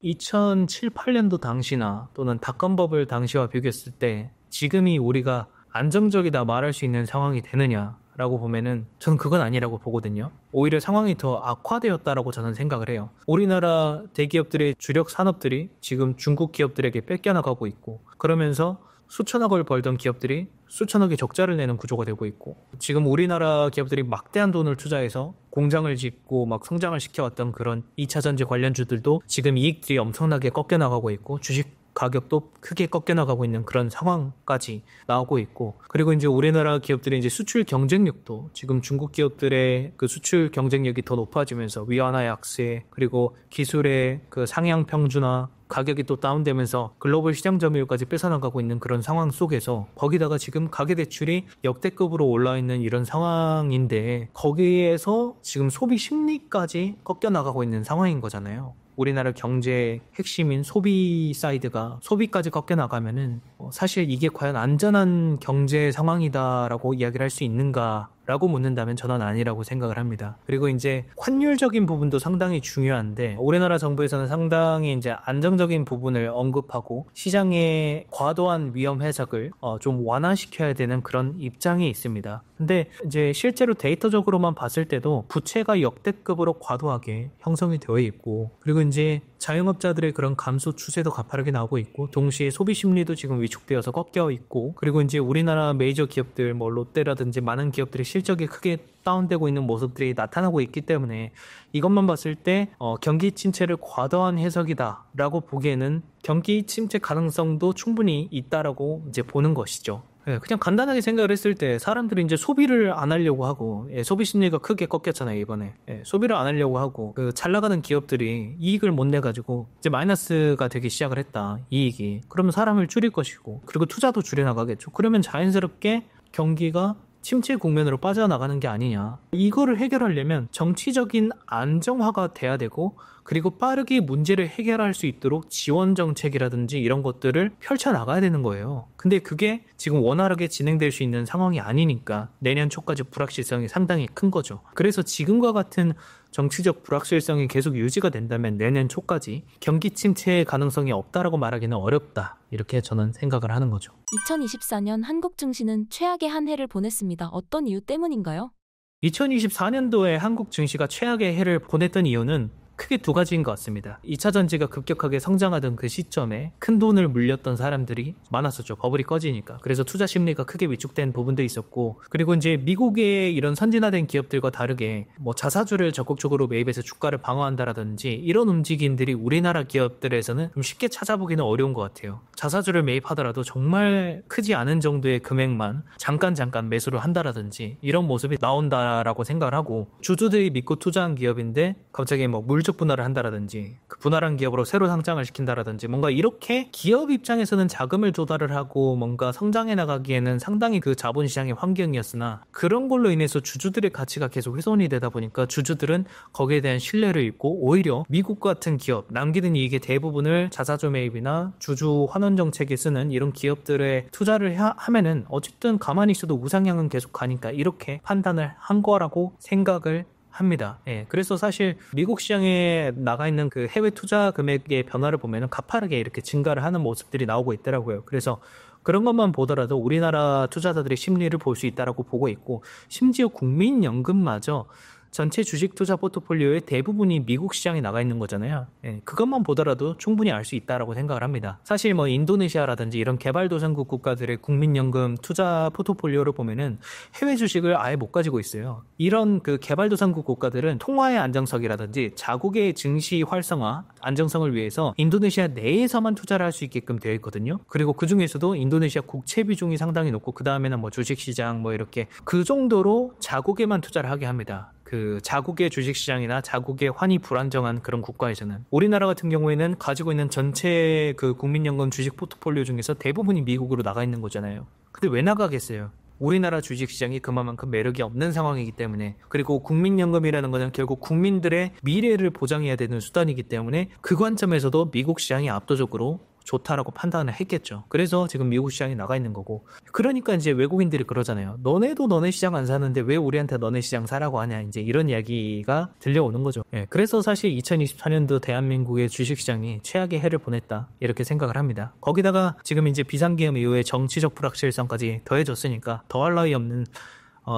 2007, 8년도 당시나 또는 닷컴버블 당시와 비교했을 때 지금이 우리가 안정적이다 말할 수 있는 상황이 되느냐라고 보면은 저는 그건 아니라고 보거든요. 오히려 상황이 더 악화되었다라고 저는 생각을 해요. 우리나라 대기업들의 주력 산업들이 지금 중국 기업들에게 뺏겨나가고 있고, 그러면서 수천억을 벌던 기업들이 수천억의 적자를 내는 구조가 되고 있고, 지금 우리나라 기업들이 막대한 돈을 투자해서 공장을 짓고 막 성장을 시켜왔던 그런 2차 전지 관련주들도 지금 이익들이 엄청나게 꺾여 나가고 있고 주식 가격도 크게 꺾여 나가고 있는 그런 상황까지 나오고 있고, 그리고 이제 우리나라 기업들의 이제 수출 경쟁력도 지금 중국 기업들의 그 수출 경쟁력이 더 높아지면서 위안화 약세, 그리고 기술의 그 상향 평준화, 가격이 또 다운되면서 글로벌 시장 점유율까지 뺏어나가고 있는 그런 상황 속에서, 거기다가 지금 가계대출이 역대급으로 올라 있는 이런 상황인데 거기에서 지금 소비 심리까지 꺾여 나가고 있는 상황인 거잖아요. 우리나라 경제의 핵심인 소비 사이드가 소비까지 꺾여 나가면은 사실 이게 과연 안전한 경제 상황이다라고 이야기를 할 수 있는가 라고 묻는다면 저는 아니라고 생각을 합니다. 그리고 이제 환율적인 부분도 상당히 중요한데, 우리나라 정부에서는 상당히 이제 안정적인 부분을 언급하고 시장의 과도한 위험 해석을 좀 완화시켜야 되는 그런 입장이 있습니다. 근데 이제 실제로 데이터적으로만 봤을 때도 부채가 역대급으로 과도하게 형성이 되어 있고, 그리고 이제 자영업자들의 그런 감소 추세도 가파르게 나오고 있고, 동시에 소비 심리도 지금 위축되어서 꺾여 있고, 그리고 이제 우리나라 메이저 기업들 뭐 롯데라든지 많은 기업들이 실적이 크게 다운되고 있는 모습들이 나타나고 있기 때문에 이것만 봤을 때 경기 침체를 과도한 해석이다라고 보기에는 경기 침체 가능성도 충분히 있다라고 이제 보는 것이죠. 그냥 간단하게 생각을 했을 때 사람들이 이제 소비를 안 하려고 하고, 소비 심리가 크게 꺾였잖아요 이번에. 소비를 안 하려고 하고 그 잘 나가는 기업들이 이익을 못 내가지고 이제 마이너스가 되기 시작을 했다, 이익이. 그러면 사람을 줄일 것이고, 그리고 투자도 줄여나가겠죠. 그러면 자연스럽게 경기가 침체 국면으로 빠져나가는 게 아니냐. 이거를 해결하려면 정치적인 안정화가 돼야 되고, 그리고 빠르게 문제를 해결할 수 있도록 지원 정책이라든지 이런 것들을 펼쳐나가야 되는 거예요. 근데 그게 지금 원활하게 진행될 수 있는 상황이 아니니까 내년 초까지 불확실성이 상당히 큰 거죠. 그래서 지금과 같은 정치적 불확실성이 계속 유지가 된다면 내년 초까지 경기 침체의 가능성이 없다라고 말하기는 어렵다, 이렇게 저는 생각을 하는 거죠. 2024년 한국 증시는 최악의 한 해를 보냈습니다. 어떤 이유 때문인가요? 2024년도에 한국 증시가 최악의 해를 보냈던 이유는 크게 두 가지인 것 같습니다. 2차 전지가 급격하게 성장하던 그 시점에 큰 돈을 물렸던 사람들이 많았었죠. 버블이 꺼지니까. 그래서 투자 심리가 크게 위축된 부분도 있었고, 그리고 이제 미국의 이런 선진화된 기업들과 다르게 뭐 자사주를 적극적으로 매입해서 주가를 방어한다라든지 이런 움직임들이 우리나라 기업들에서는 좀 쉽게 찾아보기는 어려운 것 같아요. 자사주를 매입하더라도 정말 크지 않은 정도의 금액만 잠깐 매수를 한다라든지 이런 모습이 나온다라고 생각을 하고, 주주들이 믿고 투자한 기업인데 갑자기 뭐 물적 분할을 한다라든지 그 분할한 기업으로 새로 상장을 시킨다라든지 뭔가 이렇게 기업 입장에서는 자금을 조달을 하고 뭔가 성장해 나가기에는 상당히 그 자본시장의 환경이었으나, 그런 걸로 인해서 주주들의 가치가 계속 훼손이 되다 보니까 주주들은 거기에 대한 신뢰를 잃고 오히려 미국 같은 기업, 남기는 이익의 대부분을 자사주 매입이나 주주 환원 정책에 쓰는 이런 기업들에 투자를 하면은 어쨌든 가만히 있어도 우상향은 계속 가니까 이렇게 판단을 한 거라고 생각을 합니다. 예, 그래서 사실 미국 시장에 나가 있는 그 해외 투자 금액의 변화를 보면은 가파르게 이렇게 증가를 하는 모습들이 나오고 있더라고요. 그래서 그런 것만 보더라도 우리나라 투자자들의 심리를 볼 수 있다라고 보고 있고, 심지어 국민연금마저 전체 주식 투자 포트폴리오의 대부분이 미국 시장에 나가 있는 거잖아요. 예, 그것만 보더라도 충분히 알 수 있다라고 생각을 합니다. 사실 뭐 인도네시아라든지 이런 개발도상국 국가들의 국민연금 투자 포트폴리오를 보면은 해외 주식을 아예 못 가지고 있어요. 이런 그 개발도상국 국가들은 통화의 안정성이라든지 자국의 증시 활성화, 안정성을 위해서 인도네시아 내에서만 투자를 할 수 있게끔 되어 있거든요. 그리고 그 중에서도 인도네시아 국채 비중이 상당히 높고, 그 다음에는 뭐 주식시장 뭐 이렇게 그 정도로 자국에만 투자를 하게 합니다. 그 자국의 주식시장이나 자국의 환이 불안정한 그런 국가에서는. 우리나라 같은 경우에는 가지고 있는 전체 그 국민연금 주식 포트폴리오 중에서 대부분이 미국으로 나가 있는 거잖아요. 근데 왜 나가겠어요? 우리나라 주식시장이 그만큼 매력이 없는 상황이기 때문에, 그리고 국민연금이라는 것은 결국 국민들의 미래를 보장해야 되는 수단이기 때문에 그 관점에서도 미국 시장이 압도적으로 좋다라고 판단을 했겠죠. 그래서 지금 미국 시장에 나가 있는 거고, 그러니까 이제 외국인들이 그러잖아요. 너네도 너네 시장 안 사는데 왜 우리한테 너네 시장 사라고 하냐, 이제 이런 이야기가 들려오는 거죠. 예, 그래서 사실 2024년도 대한민국의 주식시장이 최악의 해를 보냈다, 이렇게 생각을 합니다. 거기다가 지금 이제 비상계엄 이후에 정치적 불확실성까지 더해졌으니까 더할 나위 없는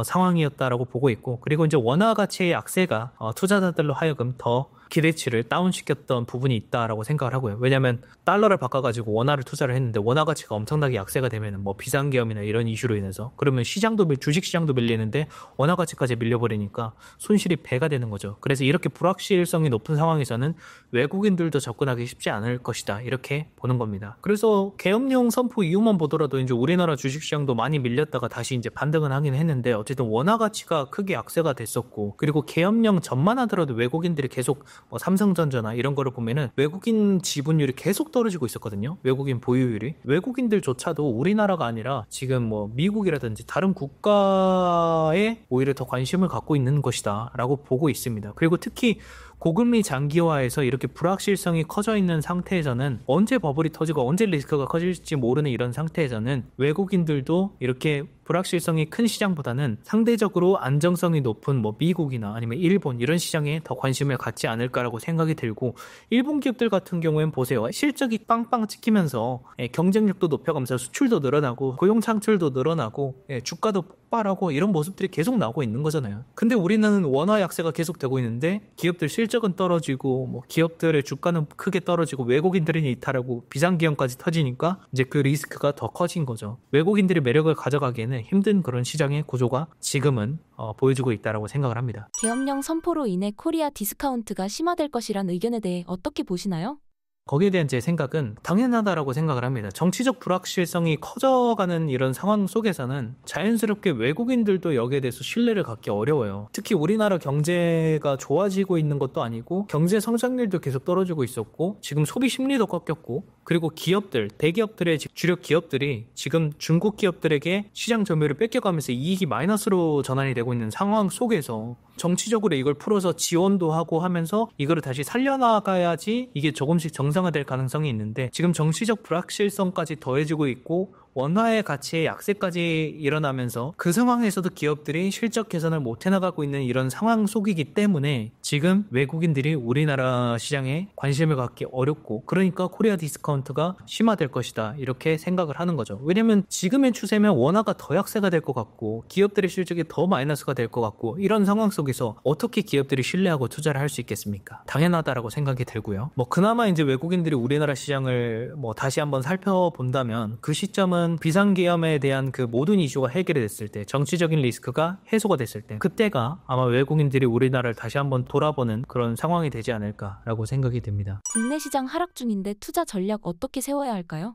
상황이었다라고 보고 있고, 그리고 이제 원화 가치의 약세가 투자자들로 하여금 더 기대치를 다운시켰던 부분이 있다라고 생각을 하고요. 왜냐하면 달러를 바꿔가지고 원화를 투자를 했는데 원화 가치가 엄청나게 약세가 되면은 뭐 비상계엄이나 이런 이슈로 인해서 그러면 주식시장도 밀리는데 원화 가치까지 밀려버리니까 손실이 배가 되는 거죠. 그래서 이렇게 불확실성이 높은 상황에서는 외국인들도 접근하기 쉽지 않을 것이다, 이렇게 보는 겁니다. 그래서 계엄령 선포 이후만 보더라도 이제 우리나라 주식시장도 많이 밀렸다가 다시 이제 반등을 하긴 했는데, 어쨌든 원화 가치가 크게 약세가 됐었고, 그리고 계엄령 전만 하더라도 외국인들이 계속 뭐 삼성전자나 이런 거를 보면은 외국인 지분율이 계속 떨어지고 있었거든요. 외국인 보유율이. 외국인들조차도 우리나라가 아니라 지금 뭐 미국이라든지 다른 국가에 오히려 더 관심을 갖고 있는 것이다 라고 보고 있습니다. 그리고 특히 고금리 장기화에서 이렇게 불확실성이 커져 있는 상태에서는 언제 버블이 터지고 언제 리스크가 커질지 모르는 이런 상태에서는 외국인들도 이렇게 불확실성이 큰 시장보다는 상대적으로 안정성이 높은 뭐 미국이나 아니면 일본 이런 시장에 더 관심을 갖지 않을까라고 생각이 들고, 일본 기업들 같은 경우에는 보세요. 실적이 빵빵 찍히면서 경쟁력도 높여가면서 수출도 늘어나고 고용 창출도 늘어나고 주가도 폭발하고 이런 모습들이 계속 나오고 있는 거잖아요. 근데 우리는 원화 약세가 계속되고 있는데 기업들 실적은 떨어지고 뭐 기업들의 주가는 크게 떨어지고 외국인들이 이탈하고 비상기업까지 터지니까 이제 그 리스크가 더 커진 거죠. 외국인들이 매력을 가져가기에는 힘든 그런 시장의 구조가 지금은 보여주고 있다라고 생각을 합니다. 계엄령 선포로 인해 코리아 디스카운트가 심화될 것이란 의견에 대해 어떻게 보시나요? 거기에 대한 제 생각은 당연하다라고 생각을 합니다. 정치적 불확실성이 커져가는 이런 상황 속에서는 자연스럽게 외국인들도 여기에 대해서 신뢰를 갖기 어려워요. 특히 우리나라 경제가 좋아지고 있는 것도 아니고 경제 성장률도 계속 떨어지고 있었고 지금 소비 심리도 꺾였고, 그리고 기업들, 대기업들의 주력 기업들이 지금 중국 기업들에게 시장 점유율을 뺏겨가면서 이익이 마이너스로 전환이 되고 있는 상황 속에서 정치적으로 이걸 풀어서 지원도 하고 하면서 이거를 다시 살려나가야지 이게 조금씩 정상화될 가능성이 있는데, 지금 정치적 불확실성까지 더해지고 있고 원화의 가치의 약세까지 일어나면서 그 상황에서도 기업들이 실적 개선을 못 해나가고 있는 이런 상황 속이기 때문에 지금 외국인들이 우리나라 시장에 관심을 갖기 어렵고, 그러니까 코리아 디스카운트가 심화될 것이다 이렇게 생각을 하는 거죠. 왜냐면 지금의 추세면 원화가 더 약세가 될 것 같고 기업들의 실적이 더 마이너스가 될 것 같고, 이런 상황 속에서 어떻게 기업들이 신뢰하고 투자를 할 수 있겠습니까? 당연하다라고 생각이 들고요. 그나마 이제 외국인들이 우리나라 시장을 다시 한번 살펴본다면 그 시점은 비상계엄에 대한 그 모든 이슈가 해결이 됐을 때, 정치적인 리스크가 해소가 됐을 때, 그때가 아마 외국인들이 우리나라를 다시 한번 돌아보는 그런 상황이 되지 않을까라고 생각이 듭니다. 국내 시장 하락 중인데 투자 전략 어떻게 세워야 할까요?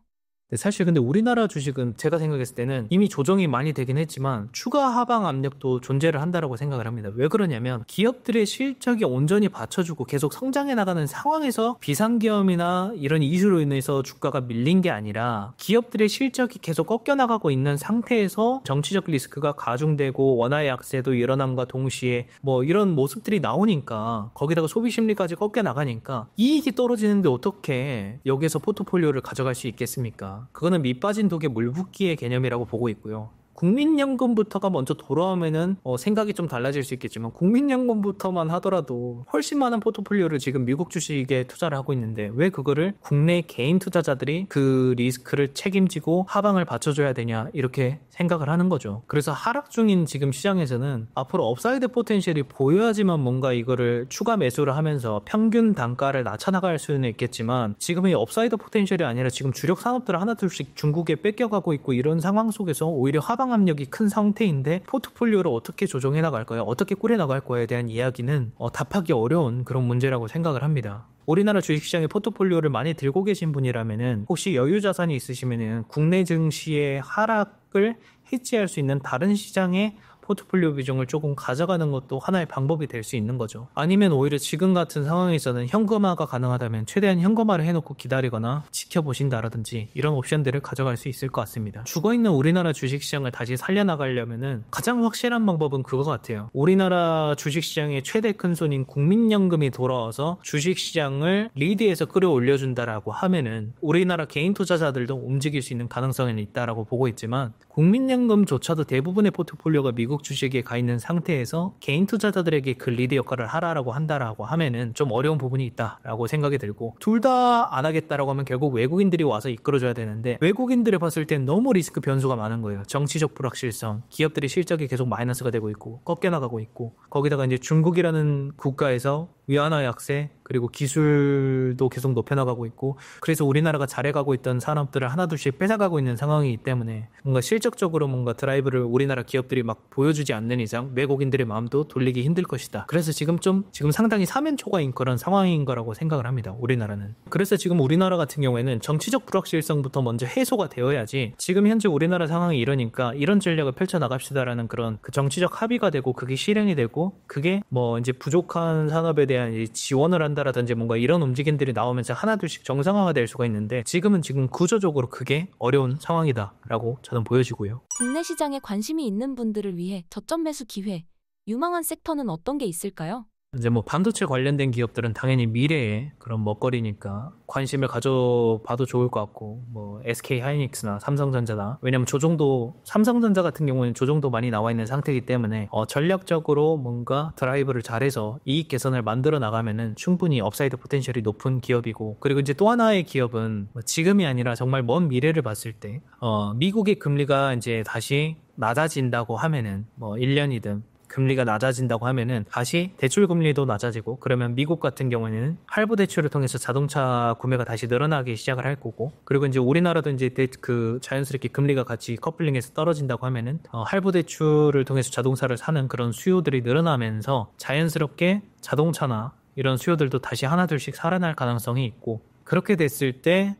사실 근데 우리나라 주식은 제가 생각했을 때는 이미 조정이 많이 되긴 했지만 추가 하방 압력도 존재를 한다라고 생각을 합니다. 왜 그러냐면 기업들의 실적이 온전히 받쳐주고 계속 성장해 나가는 상황에서 비상계엄이나 이런 이슈로 인해서 주가가 밀린 게 아니라, 기업들의 실적이 계속 꺾여 나가고 있는 상태에서 정치적 리스크가 가중되고 원화의 약세도 일어남과 동시에 이런 모습들이 나오니까, 거기다가 소비 심리까지 꺾여 나가니까 이익이 떨어지는데 어떻게 여기에서 포트폴리오를 가져갈 수 있겠습니까? 그거는 밑 빠진 독에 물 붓기의 개념이라고 보고 있고요. 국민연금부터가 먼저 돌아오면은 생각이 좀 달라질 수 있겠지만, 국민연금부터만 하더라도 훨씬 많은 포트폴리오를 지금 미국 주식에 투자를 하고 있는데 왜 그거를 국내 개인 투자자들이 그 리스크를 책임지고 하방을 받쳐줘야 되냐 이렇게 생각을 하는 거죠. 그래서 하락 중인 지금 시장에서는 앞으로 업사이드 포텐셜이 보여야지만 뭔가 이거를 추가 매수를 하면서 평균 단가를 낮춰나갈 수는 있겠지만, 지금의 업사이드 포텐셜이 아니라 지금 주력 산업들을 하나둘씩 중국에 뺏겨가고 있고, 이런 상황 속에서 오히려 하방 압력이 큰 상태인데 포트폴리오를 어떻게 조정해 나갈 거야, 어떻게 꾸려 나갈 거야에 대한 이야기는 답하기 어려운 그런 문제라고 생각을 합니다. 우리나라 주식시장에 포트폴리오를 많이 들고 계신 분이라면은, 혹시 여유 자산이 있으시면은 국내 증시의 하락을 해지할 수 있는 다른 시장의 포트폴리오 비중을 조금 가져가는 것도 하나의 방법이 될 수 있는 거죠. 아니면 오히려 지금 같은 상황에서는 현금화가 가능하다면 최대한 현금화를 해놓고 기다리거나 지켜보신다라든지 이런 옵션들을 가져갈 수 있을 것 같습니다. 죽어있는 우리나라 주식시장을 다시 살려나가려면은 가장 확실한 방법은 그거 같아요. 우리나라 주식시장의 최대 큰손인 국민연금이 돌아와서 주식시장을 리드해서 끌어올려준다라고 하면은 우리나라 개인 투자자들도 움직일 수 있는 가능성은 있다라고 보고 있지만, 국민연금조차도 대부분의 포트폴리오가 미국 주식에 가 있는 상태에서 개인 투자자들에게 그 리드 역할을 하라라고 한다라고 하면은 좀 어려운 부분이 있다라고 생각이 들고, 둘 다 안 하겠다라고 하면 결국 외국인들이 와서 이끌어줘야 되는데, 외국인들이 봤을 땐 너무 리스크 변수가 많은 거예요. 정치적 불확실성, 기업들이 실적이 계속 마이너스가 되고 있고 꺾여 나가고 있고, 거기다가 이제 중국이라는 국가에서 위안화 약세, 그리고 기술도 계속 높여나가고 있고, 그래서 우리나라가 잘해가고 있던 산업들을 하나둘씩 뺏어가고 있는 상황이기 때문에 뭔가 실적적으로 뭔가 드라이브를 우리나라 기업들이 막 보여주지 않는 이상 외국인들의 마음도 돌리기 힘들 것이다. 그래서 지금 상당히 사면초가인 그런 상황인 거라고 생각을 합니다. 우리나라는. 그래서 지금 우리나라 같은 경우에는 정치적 불확실성부터 먼저 해소가 되어야지, 지금 현재 우리나라 상황이 이러니까 이런 전략을 펼쳐나갑시다라는 그런 그 정치적 합의가 되고 그게 실행이 되고, 그게 이제 부족한 산업에 대한 지원을 한다라든지 뭔가 이런 움직임들이 나오면서 하나둘씩 정상화가 될 수가 있는데, 지금 구조적으로 그게 어려운 상황이다라고 저는 보여지고요. 국내 시장에 관심이 있는 분들을 위해 저점 매수 기회, 유망한 섹터는 어떤 게 있을까요? 이제 반도체 관련된 기업들은 당연히 미래의 그런 먹거리니까 관심을 가져봐도 좋을 것 같고, SK 하이닉스나 삼성전자나, 왜냐면 삼성전자 같은 경우는 조정도 많이 나와 있는 상태이기 때문에 전략적으로 뭔가 드라이브를 잘해서 이익 개선을 만들어 나가면은 충분히 업사이드 포텐셜이 높은 기업이고, 그리고 이제 또 하나의 기업은 지금이 아니라 정말 먼 미래를 봤을 때 미국의 금리가 이제 다시 낮아진다고 하면은 1년이든 금리가 낮아진다고 하면은 다시 대출 금리도 낮아지고, 그러면 미국 같은 경우에는 할부 대출을 통해서 자동차 구매가 다시 늘어나기 시작을 할 거고, 그리고 이제 우리나라도 이제 자연스럽게 금리가 같이 커플링해서 떨어진다고 하면은 할부 대출을 통해서 자동차를 사는 그런 수요들이 늘어나면서 자연스럽게 자동차나 이런 수요들도 다시 하나둘씩 살아날 가능성이 있고, 그렇게 됐을 때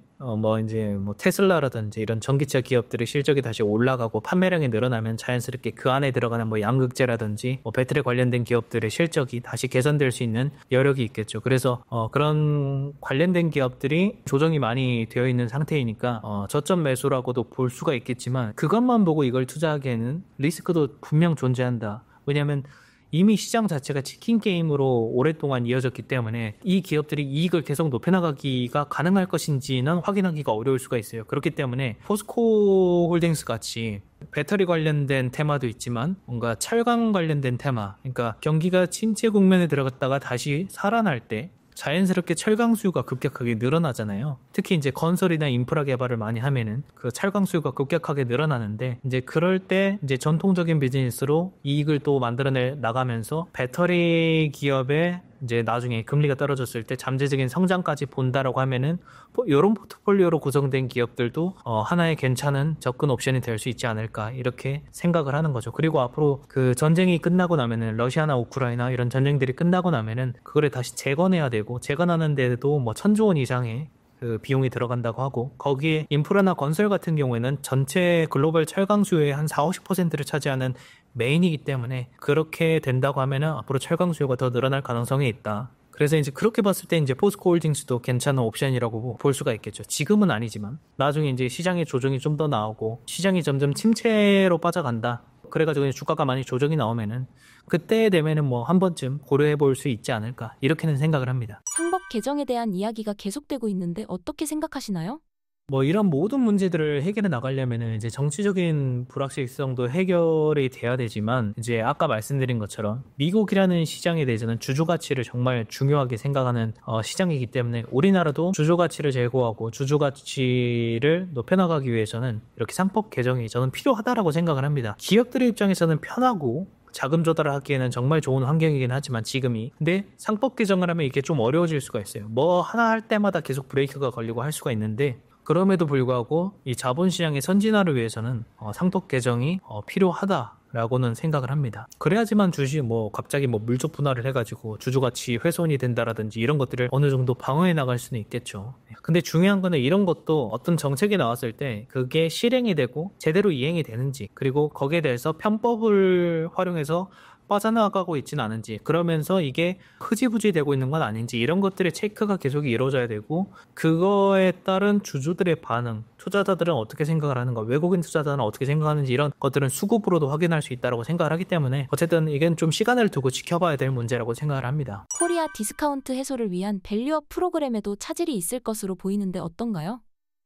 테슬라라든지 이런 전기차 기업들의 실적이 다시 올라가고 판매량이 늘어나면 자연스럽게 그 안에 들어가는 양극재라든지 배터리 관련된 기업들의 실적이 다시 개선될 수 있는 여력이 있겠죠. 그래서 그런 관련된 기업들이 조정이 많이 되어 있는 상태이니까 저점 매수라고도 볼 수가 있겠지만, 그것만 보고 이걸 투자하기에는 리스크도 분명 존재한다. 왜냐하면 이미 시장 자체가 치킨 게임으로 오랫동안 이어졌기 때문에 이 기업들이 이익을 계속 높여나가기가 가능할 것인지는 확인하기가 어려울 수가 있어요. 그렇기 때문에 포스코 홀딩스 같이 배터리 관련된 테마도 있지만 뭔가 철강 관련된 테마, 그러니까 경기가 침체 국면에 들어갔다가 다시 살아날 때 자연스럽게 철강 수요가 급격하게 늘어나잖아요. 특히 이제 건설이나 인프라 개발을 많이 하면은 그 철강 수요가 급격하게 늘어나는데, 이제 그럴 때 이제 전통적인 비즈니스로 이익을 또 만들어내 나가면서 배터리 기업의 이제 나중에 금리가 떨어졌을 때 잠재적인 성장까지 본다라고 하면은 뭐 이런 포트폴리오로 구성된 기업들도 하나의 괜찮은 접근 옵션이 될 수 있지 않을까, 이렇게 생각을 하는 거죠. 그리고 앞으로 그 전쟁이 끝나고 나면은, 러시아나 우크라이나 이런 전쟁들이 끝나고 나면은 그거를 다시 재건해야 되고, 재건하는 데도 뭐 1,000조 원 이상의 그 비용이 들어간다고 하고, 거기에 인프라나 건설 같은 경우에는 전체 글로벌 철강 수요의 한 40~50%를 차지하는 메인이기 때문에, 그렇게 된다고 하면은 앞으로 철강 수요가 더 늘어날 가능성이 있다. 그래서 이제 그렇게 봤을 때 이제 포스코 홀딩스도 괜찮은 옵션이라고 볼 수가 있겠죠. 지금은 아니지만 나중에 이제 시장의 조정이 좀 더 나오고 시장이 점점 침체로 빠져간다, 그래가지고 이제 주가가 많이 조정이 나오면은 그때 되면은 뭐 한 번쯤 고려해 볼 수 있지 않을까, 이렇게는 생각을 합니다. 상법 개정에 대한 이야기가 계속되고 있는데 어떻게 생각하시나요? 뭐 이런 모든 문제들을 해결해 나가려면은 이제 정치적인 불확실성도 해결이 돼야 되지만, 이제 아까 말씀드린 것처럼 미국이라는 시장에 대해서는 주주 가치를 정말 중요하게 생각하는 시장이기 때문에, 우리나라도 주주 가치를 제고하고 주주 가치를 높여나가기 위해서는 이렇게 상법 개정이 저는 필요하다라고 생각을 합니다. 기업들의 입장에서는 편하고 자금 조달을 하기에는 정말 좋은 환경이긴 하지만 지금이, 근데 상법 개정을 하면 이게 좀 어려워질 수가 있어요. 뭐 하나 할 때마다 계속 브레이크가 걸리고 할 수가 있는데, 그럼에도 불구하고 이 자본시장의 선진화를 위해서는 상법 개정이 필요하다라고는 생각을 합니다. 그래야지만 주식 뭐 갑자기 뭐 물적 분할을 해가지고 주주가치 훼손이 된다라든지 이런 것들을 어느 정도 방어해 나갈 수는 있겠죠. 근데 중요한 거는 이런 것도 어떤 정책이 나왔을 때 그게 실행이 되고 제대로 이행이 되는지, 그리고 거기에 대해서 편법을 활용해서 빠져나가고 있지는 않은지, 그러면서 이게 흐지부지 되고 있는 건 아닌지, 이런 것들의 체크가 계속 이루어져야 되고, 그거에 따른 주주들의 반응, 투자자들은 어떻게 생각을 하는가, 외국인 투자자는 어떻게 생각하는지, 이런 것들은 수급으로도 확인할 수 있다고 생각을 하기 때문에 어쨌든 이건 좀 시간을 두고 지켜봐야 될 문제라고 생각을 합니다. 코리아 디스카운트 해소를 위한 밸류업 프로그램에도 차질이 있을 것으로 보이는데 어떤가요?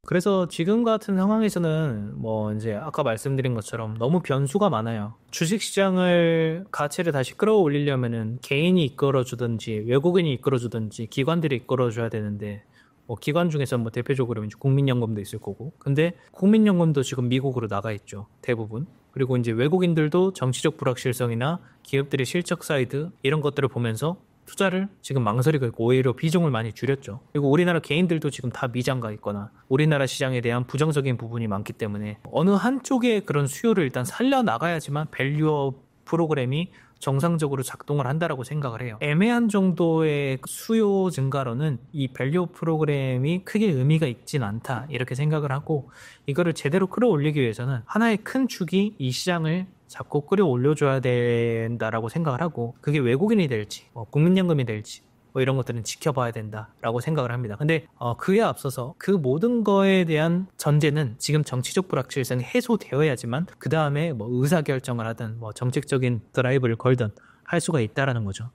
그래서 지금 같은 상황에서는 뭐 이제 아까 말씀드린 것처럼 너무 변수가 많아요. 주식시장을 가치를 다시 끌어올리려면은 개인이 이끌어주든지 외국인이 이끌어주든지 기관들이 이끌어줘야 되는데, 뭐 기관 중에서 뭐 대표적으로 이제 국민연금도 있을 거고, 근데 국민연금도 지금 미국으로 나가 있죠, 대부분. 그리고 이제 외국인들도 정치적 불확실성이나 기업들의 실적 사이드 이런 것들을 보면서 투자를 지금 망설이고 있고 오히려 비중을 많이 줄였죠. 그리고 우리나라 개인들도 지금 다 미장가 있거나 우리나라 시장에 대한 부정적인 부분이 많기 때문에 어느 한쪽의 그런 수요를 일단 살려나가야지만 밸류업 프로그램이 정상적으로 작동을 한다라고 생각을 해요. 애매한 정도의 수요 증가로는 이 밸류 프로그램이 크게 의미가 있진 않다, 이렇게 생각을 하고, 이거를 제대로 끌어올리기 위해서는 하나의 큰 축이 이 시장을 잡고 끌어올려줘야 된다라고 생각을 하고, 그게 외국인이 될지 뭐 국민연금이 될지 뭐 이런 것들은 지켜봐야 된다라고 생각을 합니다. 근데 그에 앞서서 그 모든 거에 대한 전제는 지금 정치적 불확실성이 해소되어야지만 그 다음에 뭐 의사결정을 하든 뭐 정책적인 드라이브를 걸든 할 수가 있다라는 거죠.